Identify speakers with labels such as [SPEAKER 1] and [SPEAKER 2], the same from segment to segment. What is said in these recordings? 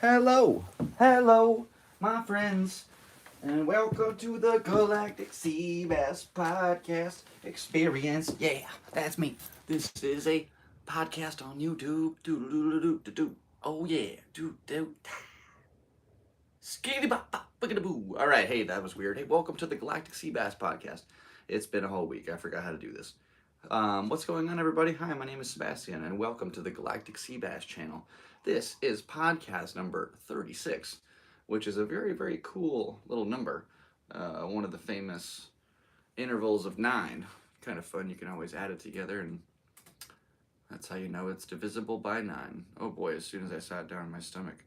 [SPEAKER 1] Hello, my friends, and welcome to the Galactic Seabass Podcast experience. Yeah, that's me. This is a podcast on YouTube. Do. Oh yeah, do. Skitty bop bop biggity boo. All right, hey, that was weird. Hey, welcome to the Galactic Seabass Podcast. It's been a whole week. I forgot how to do this. What's going on, everybody? Hi, my name is Sebastian, and welcome to the Galactic Seabass channel. This is podcast number 36, which is a very, very cool little number. One of the famous intervals of 9. Kind of fun. You can always add it together, and that's how you know it's divisible by 9. Oh boy, as soon as I sat down, my stomach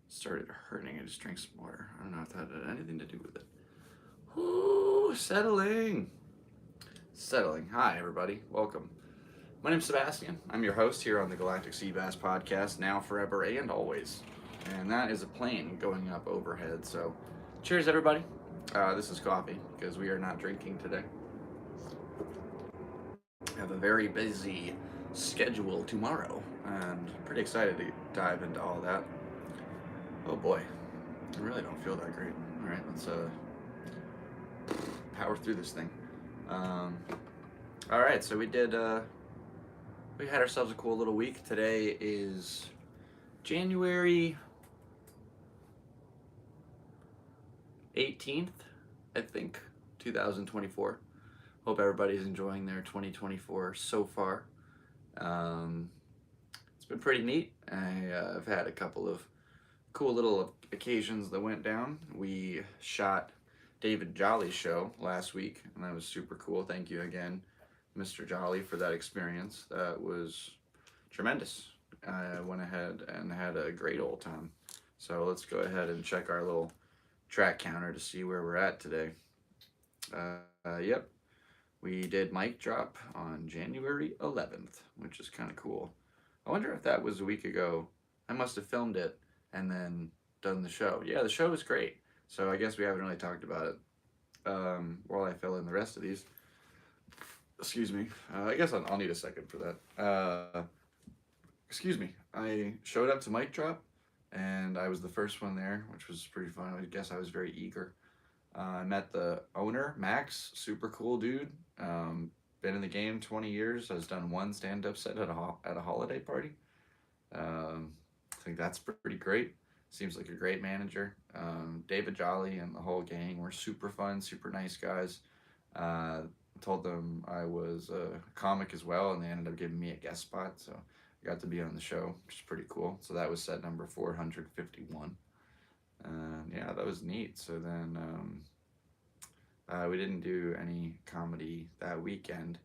[SPEAKER 1] started hurting. I just drank some water. I don't know if that had anything to do with it. Ooh, settling. Hi, everybody. Welcome. My name's Sebastian. I'm your host here on the Galactic Seabass Podcast, now, forever, and always. And that is a plane going up overhead. So, cheers, everybody. This is coffee, because we are not drinking today. I have a very busy schedule tomorrow, and pretty excited to dive into all that. Oh boy, I really don't feel that great. All right, let's power through this thing. All right, so we had ourselves a cool little week. Today is January 18th, I think, 2024. Hope everybody's enjoying their 2024 so far. It's been pretty neat. I've had a couple of cool little occasions that went down. We shot David Jolly's show last week, and that was super cool. Thank you again, Mr. Jolly, for that experience. That was tremendous. I went ahead and had a great old time. So let's go ahead and check our little track counter to see where we're at today. Yep, we did mic drop on January 11th, which is kind of cool. I wonder if that was a week ago. I must have filmed it and then done the show. Yeah, the show was great. So I guess we haven't really talked about it while I fill in the rest of these. Excuse me. I guess I'll need a second for that. Excuse me. I showed up to mic drop, and I was the first one there, which was pretty fun. I guess I was very eager. I met the owner, Max. Super cool dude. Been in the game 20 years. Has done one stand-up set at a holiday party. I think that's pretty great. Seems like a great manager. David Jolly and the whole gang were super fun, super nice guys. Told them I was a comic as well, and they ended up giving me a guest spot, so I got to be on the show, which is pretty cool. So that was set number 451. Yeah, that was neat. So then we didn't do any comedy that weekend.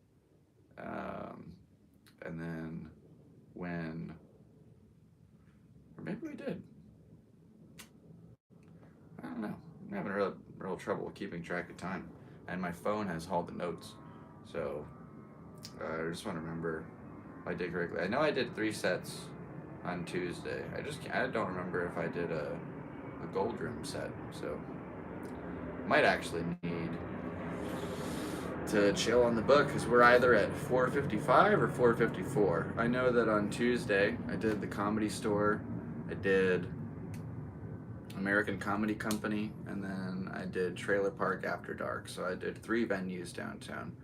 [SPEAKER 1] And then when... Or maybe we did. I don't know. I'm having real trouble keeping track of time. And my phone has all the notes. So I just want to remember if I did correctly. I know I did 3 sets on Tuesday. I don't remember if I did a gold room set. So might actually need to chill on the book, because we're either at 455 or 454. I know that on Tuesday I did the Comedy Store, I did American Comedy Company, and then I did Trailer Park After Dark. So I did 3 venues downtown.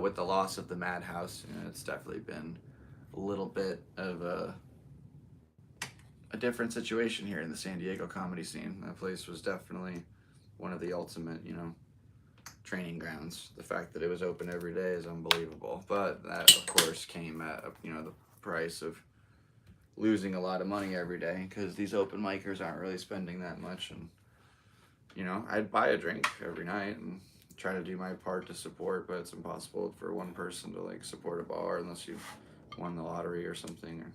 [SPEAKER 1] With the loss of the Madhouse, it's definitely been a little bit of a different situation here in the San Diego comedy scene. That place was definitely one of the ultimate, training grounds. The fact that it was open every day is unbelievable. But that, of course, came at, the price of losing a lot of money every day, because these open micers aren't really spending that much. And, I'd buy a drink every night and try to do my part to support, but it's impossible for one person to, support a bar unless you won the lottery or something, or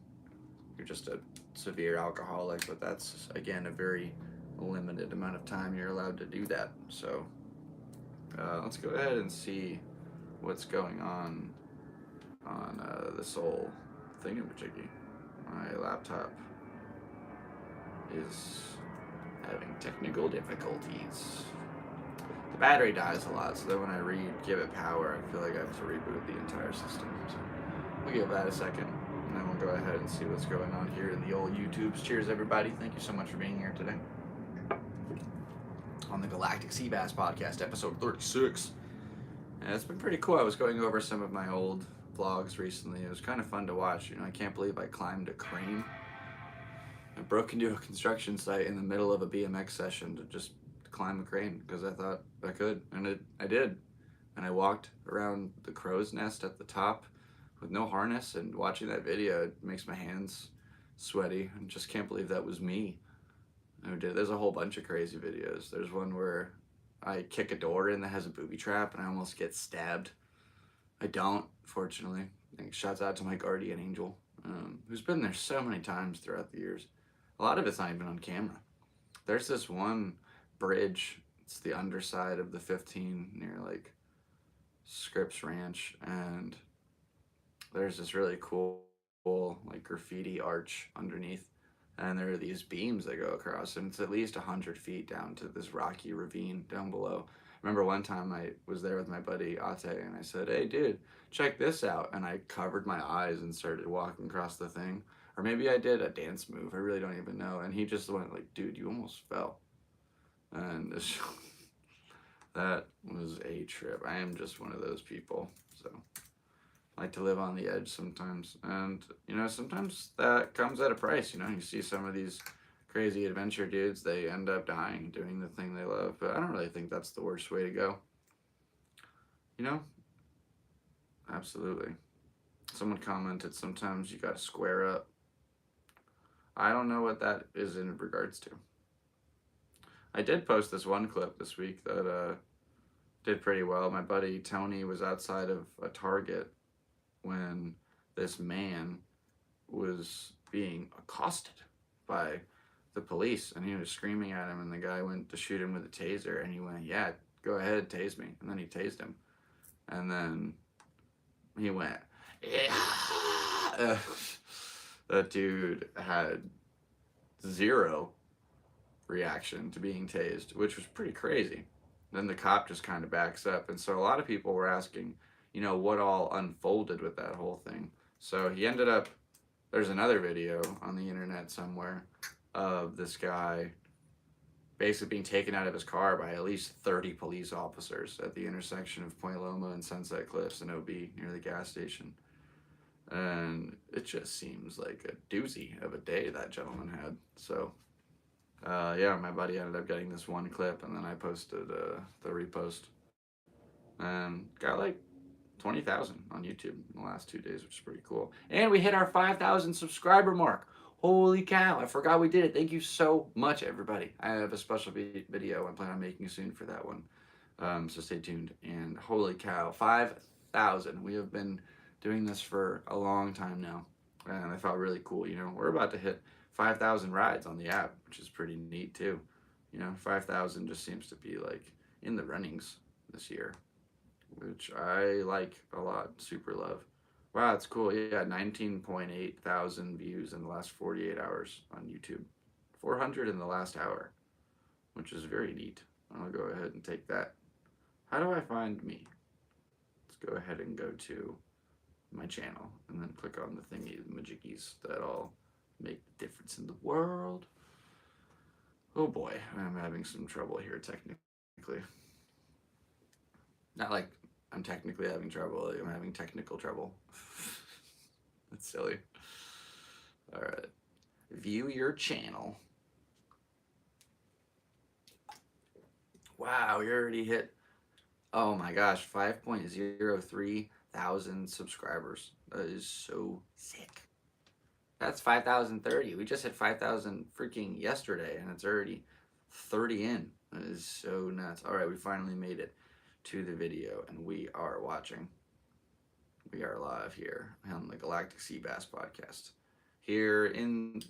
[SPEAKER 1] you're just a severe alcoholic. But that's, again, a very limited amount of time you're allowed to do that. So let's go ahead and see what's going on this whole thingamajiggy. My laptop is having technical difficulties. The battery dies a lot, so then when I give it power, I feel like I have to reboot the entire system. So we'll give that a second, and then we'll go ahead and see what's going on here in the old YouTubes. Cheers, everybody. Thank you so much for being here today on the Galactic Seabass Podcast, episode 36. And it's been pretty cool. I was going over some of my old vlogs recently. It was kind of fun to watch. I can't believe I climbed a crane. I broke into a construction site in the middle of a BMX session to just climb a crane because I thought I could, and I did. And I walked around the crow's nest at the top with no harness, and watching that video, it makes my hands sweaty. I just can't believe that was me who did it. There's a whole bunch of crazy videos. There's one where I kick a door in that has a booby trap and I almost get stabbed. I don't, fortunately. Shouts out to my guardian angel, who's been there so many times throughout the years. A lot of it's not even on camera. There's this one bridge, it's the underside of the 15 near like Scripps Ranch, and there's this really cool like graffiti arch underneath, and there are these beams that go across, and it's at least 100 feet down to this rocky ravine down below. I remember one time I was there with my buddy Ate, and I said, "Hey dude, check this out," and I covered my eyes and started walking across the thing. Or maybe I did a dance move, I really don't even know, and he just went like, "Dude, you almost fell." And that was a trip. I am just one of those people, so I like to live on the edge sometimes. And, sometimes that comes at a price. You see some of these crazy adventure dudes, they end up dying doing the thing they love. But I don't really think that's the worst way to go. Absolutely. Someone commented, sometimes you gotta square up. I don't know what that is in regards to. I did post this one clip this week that did pretty well. My buddy Tony was outside of a Target when this man was being accosted by the police, and he was screaming at him, and the guy went to shoot him with a taser, and he went, "Yeah, go ahead, tase me." And then he tased him, and then he went, "Yeah." That dude had zero reaction to being tased, which was pretty crazy. Then the cop just kind of backs up, and so a lot of people were asking, what all unfolded with that whole thing. So he ended up, there's another video on the internet somewhere of this guy basically being taken out of his car by at least 30 police officers at the intersection of Point Loma and Sunset Cliffs and OB near the gas station. And it just seems like a doozy of a day that gentleman had. So my buddy ended up getting this one clip, and then I posted the repost, and got like 20,000 on YouTube in the last 2 days, which is pretty cool. And we hit our 5,000 subscriber mark. Holy cow, I forgot we did it. Thank you so much, everybody. I have a special video I plan on making soon for that one, so stay tuned. And holy cow, 5,000. We have been doing this for a long time now, and I felt really cool. We're about to hit 5,000 rides on the app, which is pretty neat too. 5,000 just seems to be like in the runnings this year, which I like a lot. Super love. Wow, that's cool. Yeah, 19.8 thousand views in the last 48 hours on YouTube. 400 in the last hour, which is very neat. I'll go ahead and take that. How do I find me? Let's go ahead and go to my channel and then click on the thingy, the majiggies that all make the difference in the world. Oh boy, I'm having some trouble here technically. Not like I'm technically having trouble, I'm having technical trouble. That's silly. Alright. View your channel. Wow, you already hit, oh my gosh, 5.03 thousand subscribers. That is so sick. That's 5,030. We just hit 5,000 freaking yesterday, and it's already 30 in. That is so nuts. All right, we finally made it to the video, and we are watching. We are live here on the Galactic Seabass Podcast here in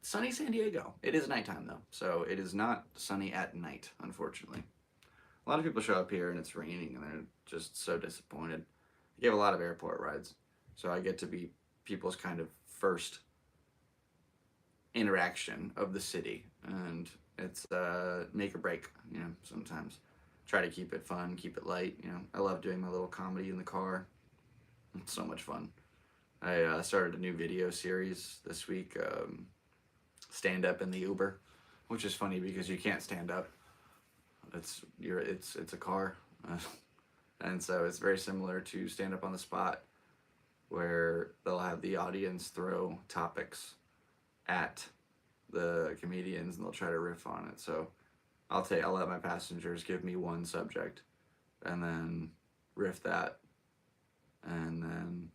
[SPEAKER 1] sunny San Diego. It is nighttime, though, so it is not sunny at night, unfortunately. A lot of people show up here, and it's raining, and they're just so disappointed. I give a lot of airport rides, so I get to be people's kind of first interaction of the city, and it's make or break. Sometimes try to keep it fun, keep it light. I love doing my little comedy in the car. It's so much fun. I started a new video series this week, stand up in the Uber, which is funny because you can't stand up. It's a car, and so it's very similar to stand up on the spot, where they'll have the audience throw topics at the comedians and they'll try to riff on it. So I'll let my passengers give me one subject, and then riff that, and then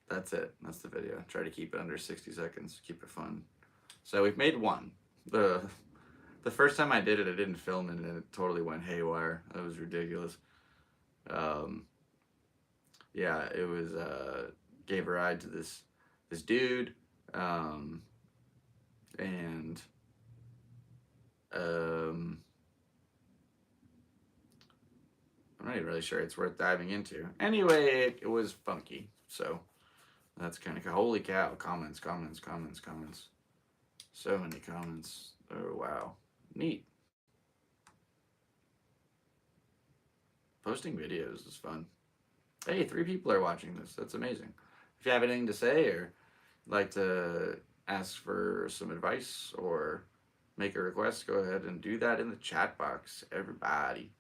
[SPEAKER 1] that's it. That's the video. Try to keep it under 60 seconds. Keep it fun. So we've made one. The first time I did it, I didn't film it, and it totally went haywire. That was ridiculous. Yeah, it was gave a ride to this dude, and I'm not even really sure it's worth diving into. Anyway, it was funky, so that's kind of holy cow. Comments. So many comments. Oh wow, neat. Posting videos is fun. Hey, 3 people are watching this. That's amazing. If you have anything to say or like to ask for some advice or make a request, go ahead and do that in the chat box, everybody.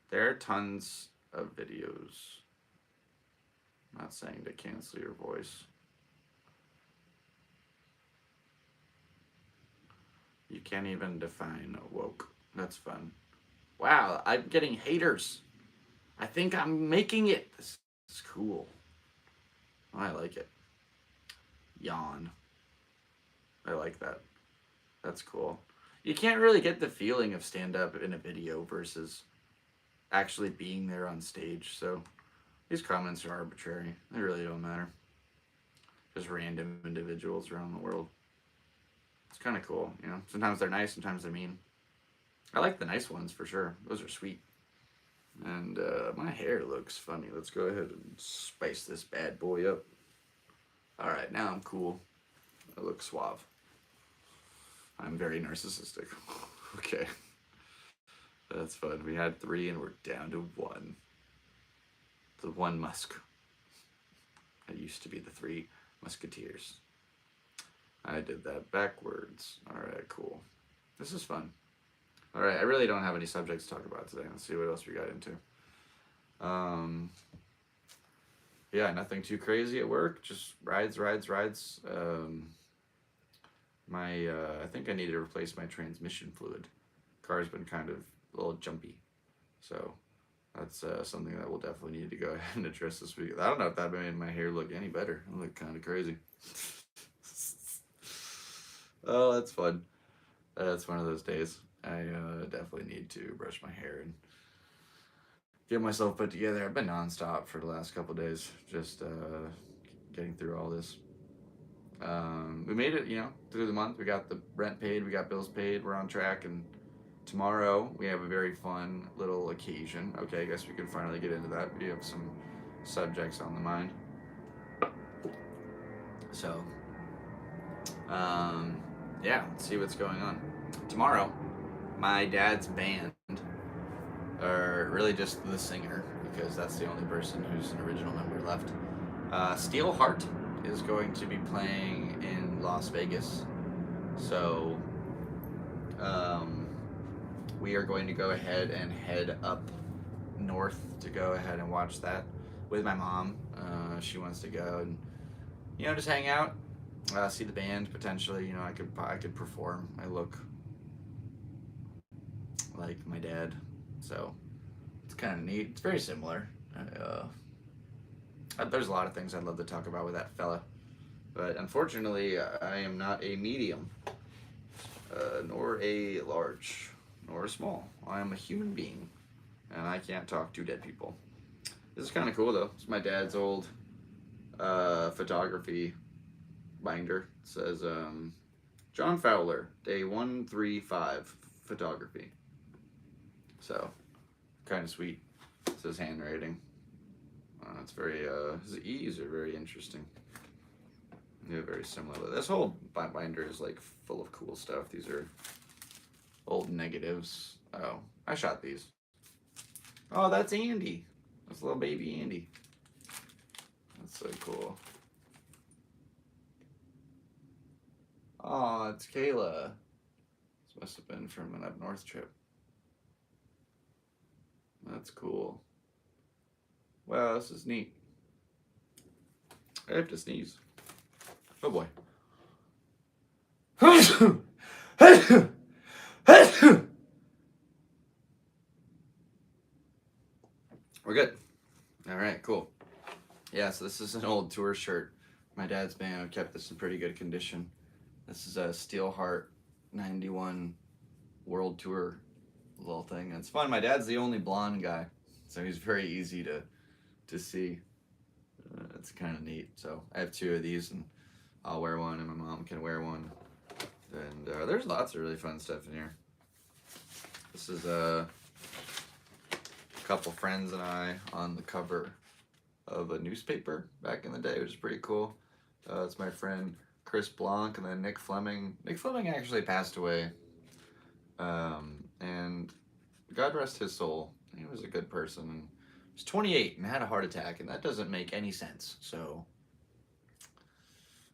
[SPEAKER 1] There are tons of videos. I'm not saying to cancel your voice. You can't even define woke. That's fun. Wow, I'm getting haters. I think I'm making it. This is cool. I like it. Yawn. I like that. That's cool. You can't really get the feeling of stand-up in a video versus actually being there on stage. So these comments are arbitrary. They really don't matter. Just random individuals around the world. It's kind of cool, you know. Sometimes they're nice, sometimes they're mean. I like the nice ones for sure. Those are sweet. And my hair looks funny. Let's go ahead and spice this bad boy up. All right, now I'm cool. I look suave. I'm very narcissistic. Okay. That's fun. We had 3 and we're down to 1. The 1 Musk. I used to be the 3 Musketeers. I did that backwards. All right, cool. This is fun. All right, I really don't have any subjects to talk about today. Let's see what else we got into. Yeah, nothing too crazy at work. Just rides. I think I need to replace my transmission fluid. Car's been kind of a little jumpy, so that's something that we'll definitely need to go ahead and address this week. I don't know if that made my hair look any better. I look kind of crazy. Oh, that's fun. That's one of those days. I definitely need to brush my hair and get myself put together. I've been nonstop for the last couple days, just getting through all this. We made it, through the month. We got the rent paid, we got bills paid, we're on track, and tomorrow we have a very fun little occasion. Okay, I guess we can finally get into that. We have some subjects on the mind. So, yeah, let's see what's going on. Tomorrow, my dad's band, or really just the singer, because that's the only person who's an original member left, Steelheart is going to be playing in Las Vegas. So, we are going to go ahead and head up north to go ahead and watch that with my mom. She wants to go and, just hang out, see the band potentially. I could perform. I look like my dad, so it's kind of neat. It's very similar. There's a lot of things I'd love to talk about with that fella, but unfortunately, I am not a medium, nor a large, nor a small. I am a human being, and I can't talk to dead people. This is kind of cool, though. It's my dad's old photography binder. It says, John Fowler, day 135, photography. So, kind of sweet. It's his handwriting. It's very, his E's are very interesting. Yeah, very similar. This whole binder is like full of cool stuff. These are old negatives. Oh, I shot these. Oh, that's Andy. That's little baby Andy. That's so cool. Oh, it's Kayla. This must have been from an up north trip. That's cool. Wow, this is neat. I have to sneeze. Oh boy. We're good. All right, cool. Yeah, so this is an old tour shirt. My dad's band kept this in pretty good condition. This is a Steelheart 91 World Tour little thing. And it's fun. My dad's the only blonde guy, so he's very easy to see. It's kind of neat. So I have two of these, and I'll wear one, and my mom can wear one. And there's lots of really fun stuff in here. This is a couple friends and I on the cover of a newspaper back in the day, which is pretty cool. It's my friend Chris Blanc and then Nick Fleming. Nick Fleming actually passed away, and God rest his soul. He was a good person. And he was 28 and had a heart attack, and that doesn't make any sense. So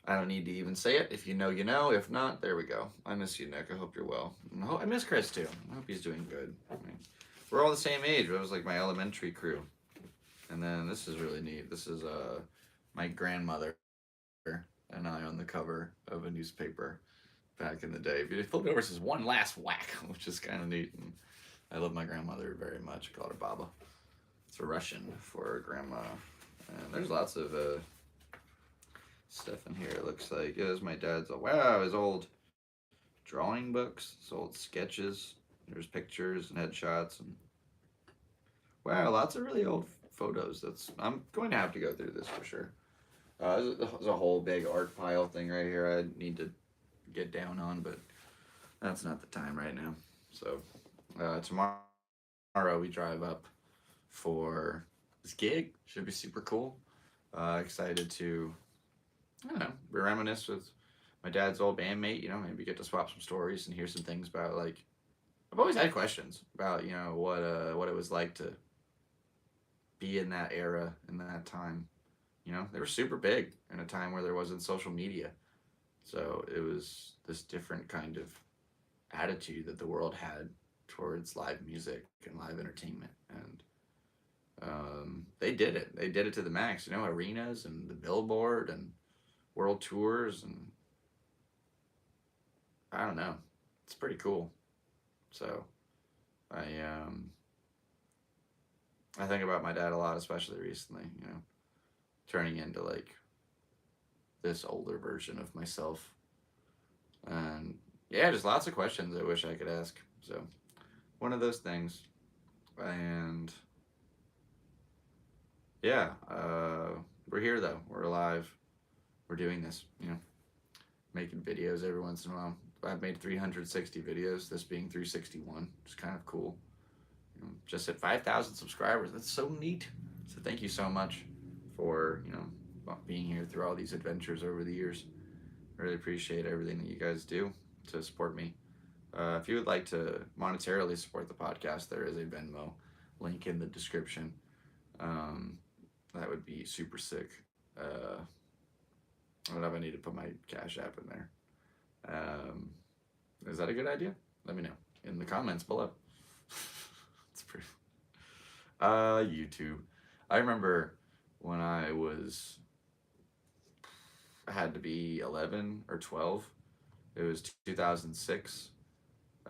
[SPEAKER 1] I don't need to even say it. If you know, you know. If not, there we go. I miss you, Nick. I hope you're well. I miss Chris too. I hope he's doing good. I mean, we're all the same age. It was like my elementary crew. And then this is really neat. This is my grandmother and I on the cover of a newspaper back in the day. If you flip it over, it says "One Last Whack," which is kind of neat. And I love my grandmother very much. I call her Baba. It's a Russian for grandma. And there's lots of stuff in here. It looks like it was my dad's. Wow, his old drawing books, his old sketches. There's pictures and headshots, and wow, lots of really old photos. I'm going to have to go through this for sure. There's a whole big art pile thing right here I need to get down on, but that's not the time right now. So tomorrow we drive up for this gig. Should be super cool. Excited to, I don't know, reminisce with my dad's old bandmate. You know, maybe get to swap some stories and hear some things about, like, I've always had questions about, you know, what it was like to be in that era, in that time. You know, they were super big in a time where there wasn't social media. So it was this different kind of attitude that the world had towards live music and live entertainment. And they did it. They did it to the max. You know, arenas and the Billboard and world tours, and I don't know. It's pretty cool. So I think about my dad a lot, especially recently, you know, turning into like this older version of myself. And yeah, just lots of questions I wish I could ask. So one of those things. And yeah, we're here though. We're alive. We're doing this, you know, making videos every once in a while. I've made 360 videos, this being 361. It's kind of cool. You know, just hit 5,000 subscribers. That's so neat. So thank you so much for, you know, being here through all these adventures over the years. Really appreciate everything that you guys do to support me. If you would like to monetarily support the podcast, there is a Venmo link in the description. That would be super sick. I don't know if I need to put my Cash App in there. Is that a good idea? Let me know in the comments below. It's pretty. YouTube. I remember when I had to be 11 or 12. It was 2006.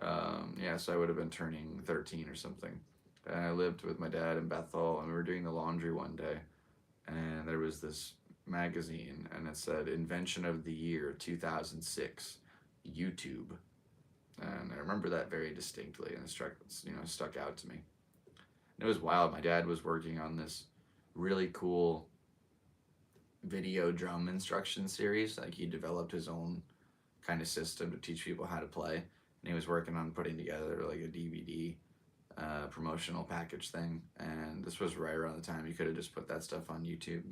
[SPEAKER 1] Yeah, so I would have been turning 13 or something. And I lived with my dad in Bethel, and we were doing the laundry one day, and there was this magazine, and it said Invention of the Year 2006, YouTube. And I remember that very distinctly, and it stuck out to me. And it was wild. My dad was working on this really cool video drum instruction series. Like, he developed his own kind of system to teach people how to play, and he was working on putting together like a DVD promotional package thing. And this was right around the time you could have just put that stuff on YouTube,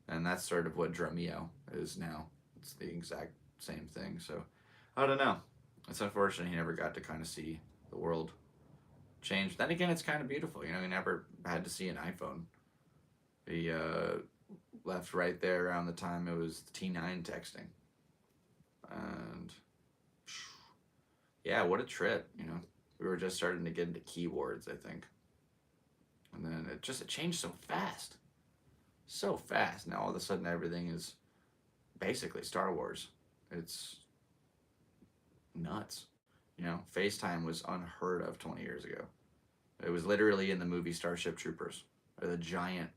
[SPEAKER 1] and that's sort of what Drumeo is now. It's the exact same thing. So I don't know. It's unfortunate he never got to kind of see the world changed. Then again, it's kind of beautiful. You know, he never had to see an iPhone. He left right there around the time it was T9 texting. And yeah, what a trip, you know. We were just starting to get into keywords, I think. And then it changed so fast. So fast. Now all of a sudden everything is basically Star Wars. It's nuts. You know, FaceTime was unheard of 20 years ago. It was literally in the movie Starship Troopers, or the giant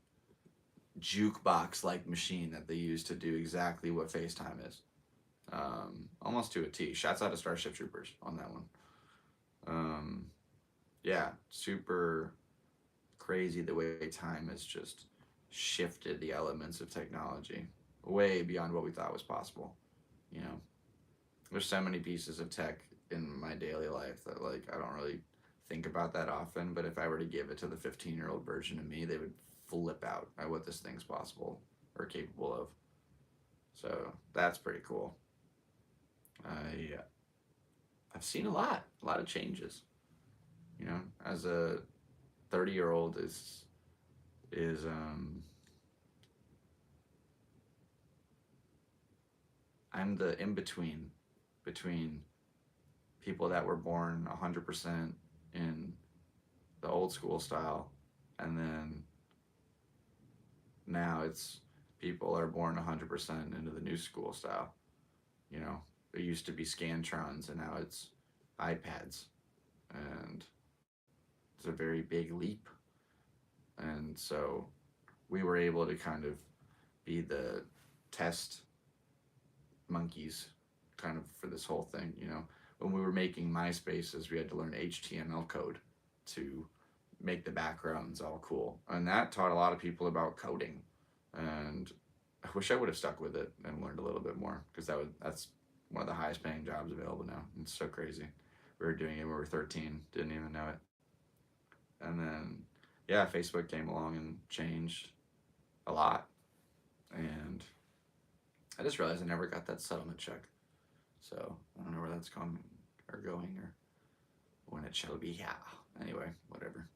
[SPEAKER 1] jukebox like machine that they use to do exactly what FaceTime is. Almost to a T. Shouts out to Starship Troopers on that one. Yeah, super crazy the way time has just shifted the elements of technology way beyond what we thought was possible. You know, there's so many pieces of tech in my daily life that like I don't really think about that often, but if I were to give it to the 15-year-old version of me, they would flip out at what this thing's possible or capable of. So that's pretty cool. I I've seen a lot of changes. You know, as a 30-year-old is I'm the in between people that were born 100% in the old school style, and then now it's people are born 100% into the new school style. You know, it used to be Scantrons, and now it's iPads, and it's a very big leap. And so we were able to kind of be the test monkeys kind of for this whole thing. You know, when we were making MySpaces, we had to learn HTML code to make the backgrounds all cool, and that taught a lot of people about coding. And I wish I would have stuck with it and learned a little bit more, because that's one of the highest paying jobs available now. It's so crazy. We were doing it when we were 13, didn't even know it. And then yeah, Facebook came along and changed a lot. And I just realized I never got that settlement check. So I don't know where that's coming or going or when it shall be. Yeah. Anyway, whatever.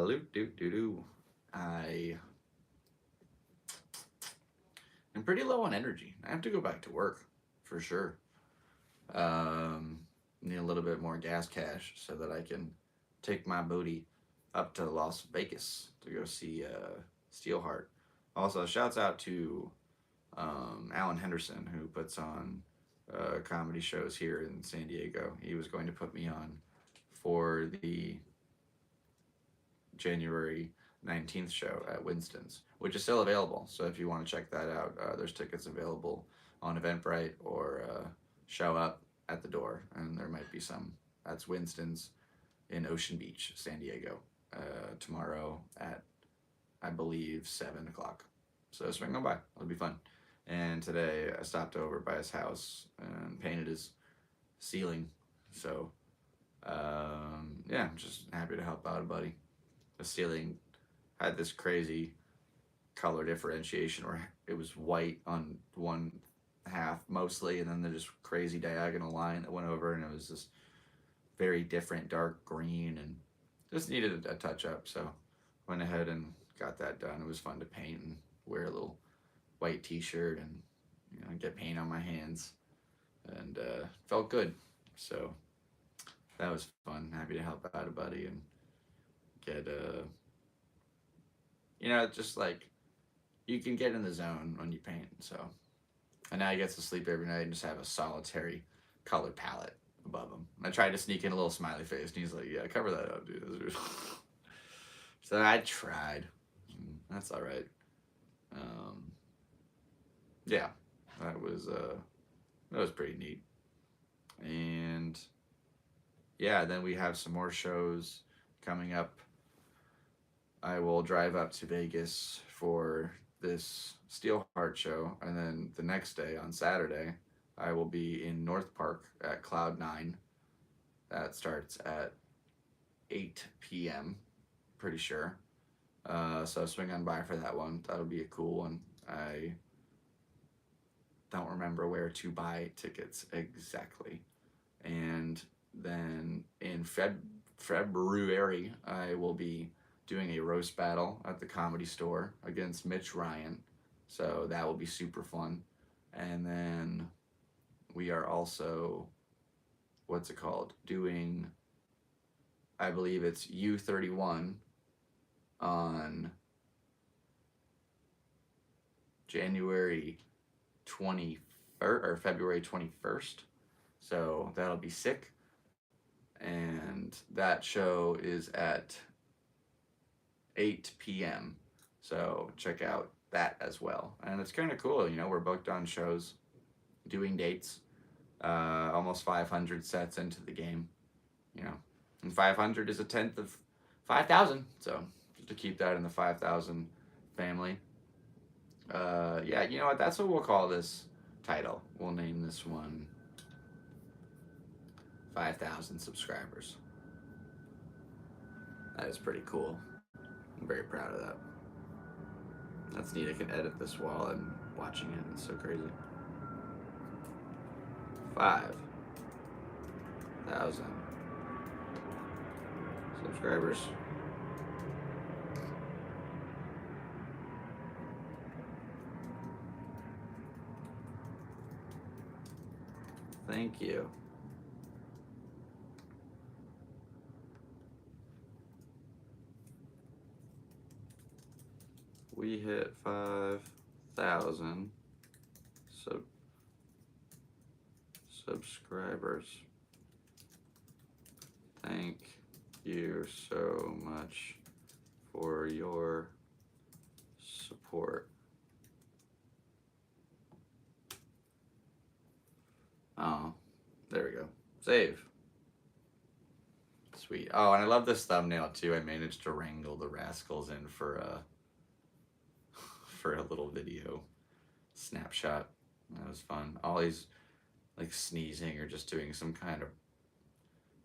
[SPEAKER 1] Loot doo doo doo. I am pretty low on energy. I have to go back to work for sure. Need a little bit more gas cash so that I can take my booty up to Las Vegas to go see Steelheart. Also, shouts out to Alan Henderson, who puts on comedy shows here in San Diego. He was going to put me on for the January 19th show at Winston's, which is still available. So if you want to check that out, there's tickets available on Eventbrite, or show up at the door, and there might be some. That's Winston's in Ocean Beach, San Diego, tomorrow at, I believe, 7 o'clock. So swing on by. It'll be fun. And today I stopped over by his house and painted his ceiling. So, yeah, I'm just happy to help out a buddy. The ceiling had this crazy color differentiation where it was white on one half mostly, and then there's just crazy diagonal line that went over, and it was this very different dark green, and just needed a touch up. So went ahead and got that done. It was fun to paint and wear a little white t-shirt and, you know, get paint on my hands, and felt good. So that was fun. Happy to help out a buddy and get you know, just like you can get in the zone when you paint. So, and now he gets to sleep every night and just have a solitary color palette above him. And I tried to sneak in a little smiley face, and he's like, "Yeah, cover that up, dude." So I tried. That's all right. Yeah, that was pretty neat. And yeah, then we have some more shows coming up. I will drive up to Vegas for this Steelheart show, and then the next day on Saturday, I will be in North Park at Cloud 9. That starts at 8 p.m. Pretty sure. So swing on by for that one. That'll be a cool one. I don't remember where to buy tickets exactly. And then in February, I will be doing a roast battle at the Comedy Store against Mitch Ryan. So that will be super fun. And then we are also, what's it called? Doing, I believe it's U31 on January 21st or February 21st. So that'll be sick. And that show is at 8 p.m. So check out that as well. And it's kind of cool, we're booked on shows, doing dates, almost 500 sets into the game, and 500 is a tenth of 5,000. So just to keep that in the 5,000 family. Yeah, you know what? That's what we'll call this title. We'll name this one 5,000 subscribers. That is pretty cool. I'm very proud of that. That's neat. I can edit this while I'm watching it. It's so crazy. 5,000 subscribers. Thank you. We hit 5,000 subscribers. Thank you so much for your support. Oh, there we go. Save. Sweet. Oh, and I love this thumbnail too. I managed to wrangle the rascals in for a little video snapshot. That was fun. Ollie's like sneezing or just doing some kind of.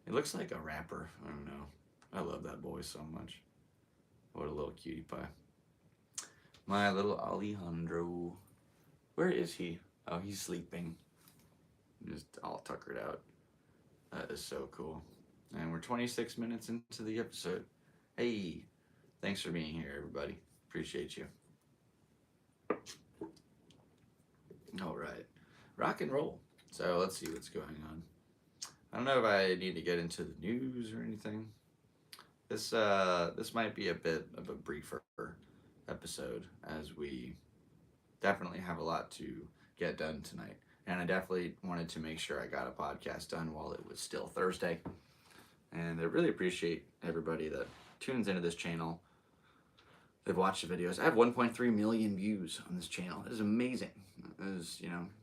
[SPEAKER 1] He looks like a rapper. I don't know. I love that boy so much. What a little cutie pie. My little Alejandro. Where is he? Oh, he's sleeping. Just all tuckered out. That is so cool. And we're 26 minutes into the episode. Hey, thanks for being here, everybody. Appreciate you. All right, rock and roll. So let's see what's going on. I don't know if I need to get into the news or anything. This might be a bit of a briefer episode, as we definitely have a lot to get done tonight. And I definitely wanted to make sure I got a podcast done while it was still Thursday. And I really appreciate everybody that tunes into this channel. They've watched the videos. I have 1.3 million views on this channel. It is amazing. It is,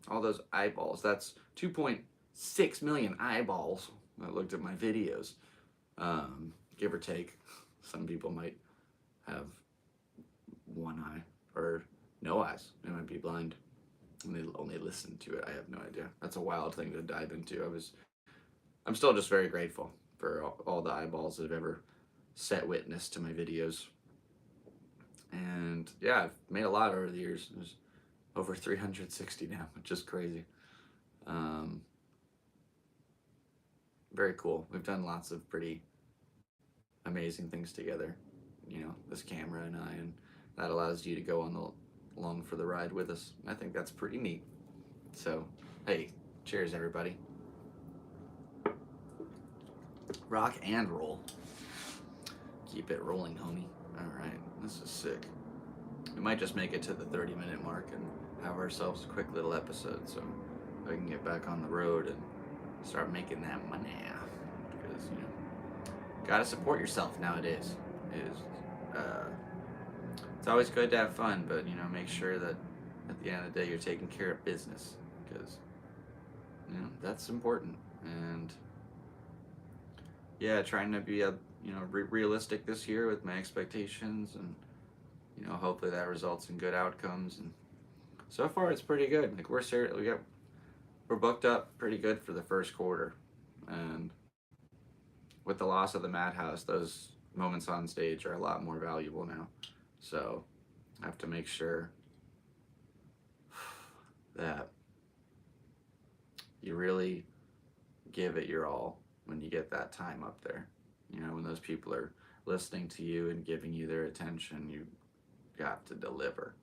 [SPEAKER 1] all those eyeballs. That's 2.6 million eyeballs that looked at my videos. Give or take. Some people might have one eye or no eyes. They might be blind and they only listen to it. I have no idea. That's a wild thing to dive into. I'm still just very grateful for all the eyeballs that have ever set witness to my videos. And yeah, I've made a lot over the years. There's over 360 now, which is crazy. Very cool. We've done lots of pretty amazing things together. This camera and I, and that allows you to go along for the ride with us. I think that's pretty neat. So, hey, cheers, everybody. Rock and roll. Keep it rolling, homie. All right, this is sick. We might just make it to the 30-minute mark and have ourselves a quick little episode so I can get back on the road and start making that money. Because, gotta support yourself nowadays. It's always good to have fun, but, make sure that at the end of the day you're taking care of business, because, that's important. And, yeah, trying to be realistic this year with my expectations, and hopefully that results in good outcomes. And so far it's pretty good. Like we're booked up pretty good for the first quarter, and with the loss of the Madhouse, those moments on stage are a lot more valuable now. So I have to make sure that you really give it your all when you get that time up there. When those people are listening to you and giving you their attention, you got to deliver.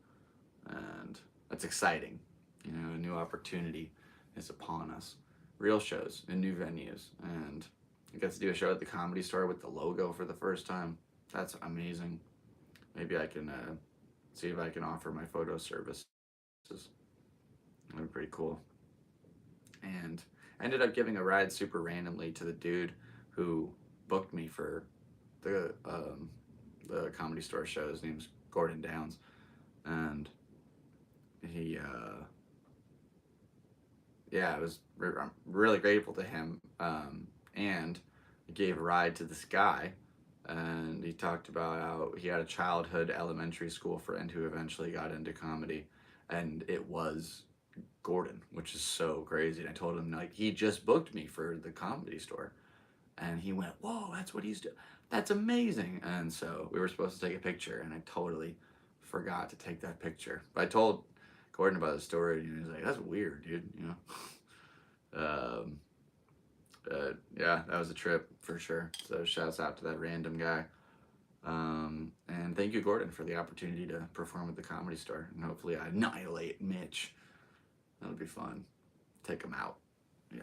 [SPEAKER 1] And that's exciting. A new opportunity is upon us. Real shows in new venues. And I got to do a show at the Comedy Store with the logo for the first time. That's amazing. Maybe I can see if I can offer my photo services. That'd be pretty cool. And I ended up giving a ride super randomly to the dude who booked me for the Comedy Store show. His name's Gordon Downs, and he I'm really grateful to him. And I gave a ride to this guy, and he talked about how he had a childhood elementary school friend who eventually got into comedy, and it was Gordon, which is so crazy. And I told him, like, he just booked me for the Comedy Store, and he went, "Whoa, that's what he's doing. That's amazing." And so we were supposed to take a picture, and I totally forgot to take that picture. But I told Gordon about the story, and he was like, "That's weird, dude." Yeah, that was a trip for sure. So shouts out to that random guy. And thank you, Gordon, for the opportunity to perform at the Comedy Store. And hopefully I annihilate Mitch. That'll be fun. Take him out. Yeah.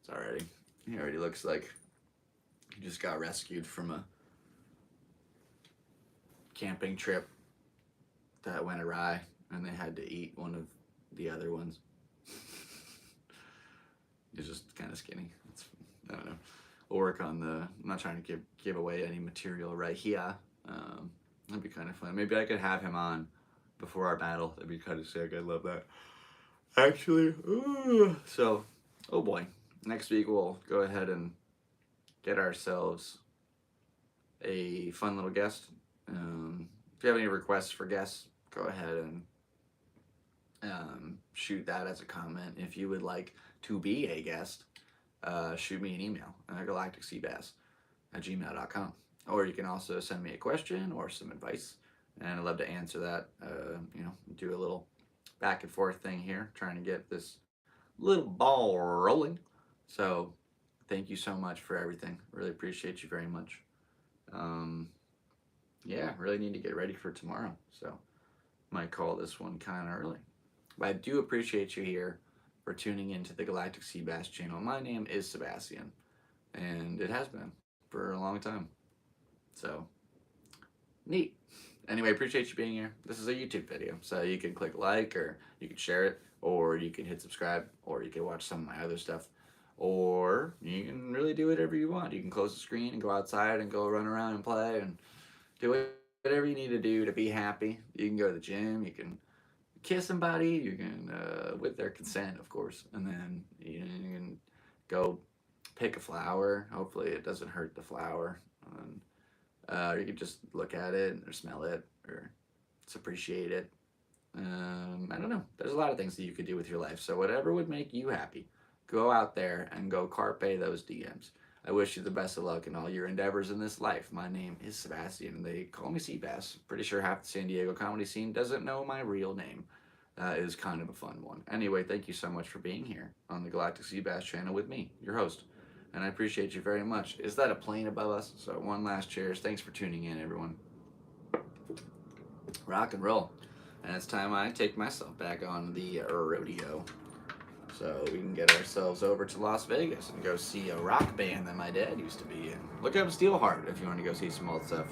[SPEAKER 1] It's already. He already looks like he just got rescued from a camping trip that went awry, and they had to eat one of the other ones. He's just kind of skinny. I don't know. We'll work on I'm not trying to give away any material right here. That'd be kind of fun. Maybe I could have him on before our battle. That'd be kind of sick. I love that. Actually, so, oh boy. Next week we'll go ahead and get ourselves a fun little guest. If you have any requests for guests, go ahead and shoot that as a comment. If you would like to be a guest, shoot me an email at galacticseabass@gmail.com. Or you can also send me a question or some advice, and I'd love to answer that. Do a little back and forth thing here, trying to get this little ball rolling. So thank you so much for everything. Really appreciate you very much. Really need to get ready for tomorrow. So might call this one kind of early. But I do appreciate you here for tuning into the Galactic Seabass channel. My name is Sebastian, and it has been for a long time. So, neat. Anyway, appreciate you being here. This is a YouTube video, so you can click like, or you can share it, or you can hit subscribe, or you can watch some of my other stuff, or you can really do whatever you want. You can close the screen and go outside and go run around and play and do whatever you need to do to be happy. You can go to the gym, you can kiss somebody, you can, with their consent, of course, and then you can go pick a flower. Hopefully it doesn't hurt the flower. And, you can just look at it or smell it or just appreciate it. I don't know. There's a lot of things that you could do with your life. So whatever would make you happy, go out there and go carpe those DMs. I wish you the best of luck in all your endeavors in this life. My name is Sebastian, and they call me Seabass. Pretty sure half the San Diego comedy scene doesn't know my real name. It is kind of a fun one. Anyway, thank you so much for being here on the Galactic Seabass channel with me, your host. And I appreciate you very much. Is that a plane above us? So one last cheers. Thanks for tuning in, everyone. Rock and roll. And it's time I take myself back on the rodeo. So we can get ourselves over to Las Vegas and go see a rock band that my dad used to be in. Look up Steelheart if you want to go see some old stuff.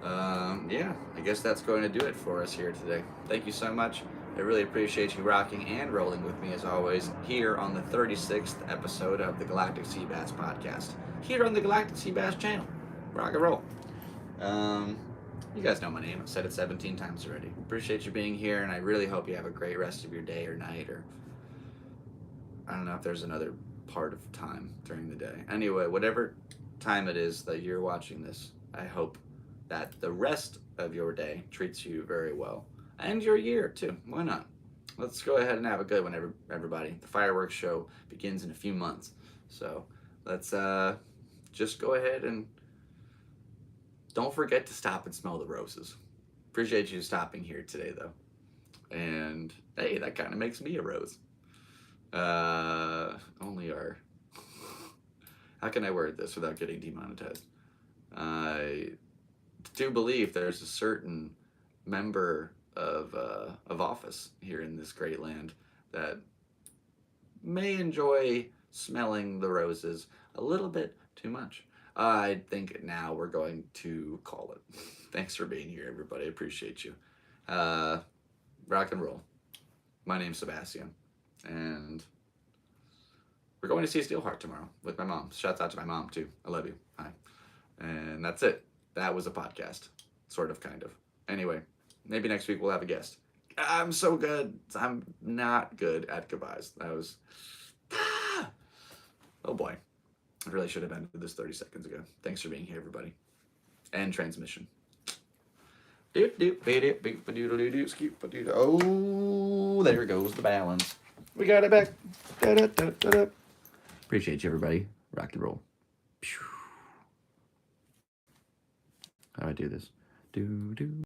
[SPEAKER 1] I guess that's going to do it for us here today. Thank you so much. I really appreciate you rocking and rolling with me as always here on the 36th episode of the Galactic Seabass Podcast. Here on the Galactic Seabass channel. Rock and roll. You guys know my name. I've said it 17 times already. Appreciate you being here, and I really hope you have a great rest of your day or night, or I don't know if there's another part of time during the day. Anyway, whatever time it is that you're watching this, I hope that the rest of your day treats you very well. And your year, too. Why not? Let's go ahead and have a good one, everybody. The fireworks show begins in a few months. So let's just go ahead and don't forget to stop and smell the roses. Appreciate you stopping here today, though. And, hey, that kind of makes me a rose. Only our how can I word this without getting demonetized? I do believe there's a certain member of office here in this great land that may enjoy smelling the roses a little bit too much. I think now we're going to call it. Thanks for being here, everybody. I appreciate you. Rock and roll. My name's Sebastian, and we're going to see Steelheart tomorrow with my mom. Shouts out to my mom, too. I love you. Hi. And that's it. That was a podcast. Sort of, kind of. Anyway, maybe next week we'll have a guest. I'm so good. I'm not good at goodbyes. That was... Oh boy. I really should have ended this 30 seconds ago. Thanks for being here, everybody. And transmission. Oh, there goes the balance. We got it back. Da-da-da-da-da. Appreciate you, everybody. Rock and roll. How do I do this? Do.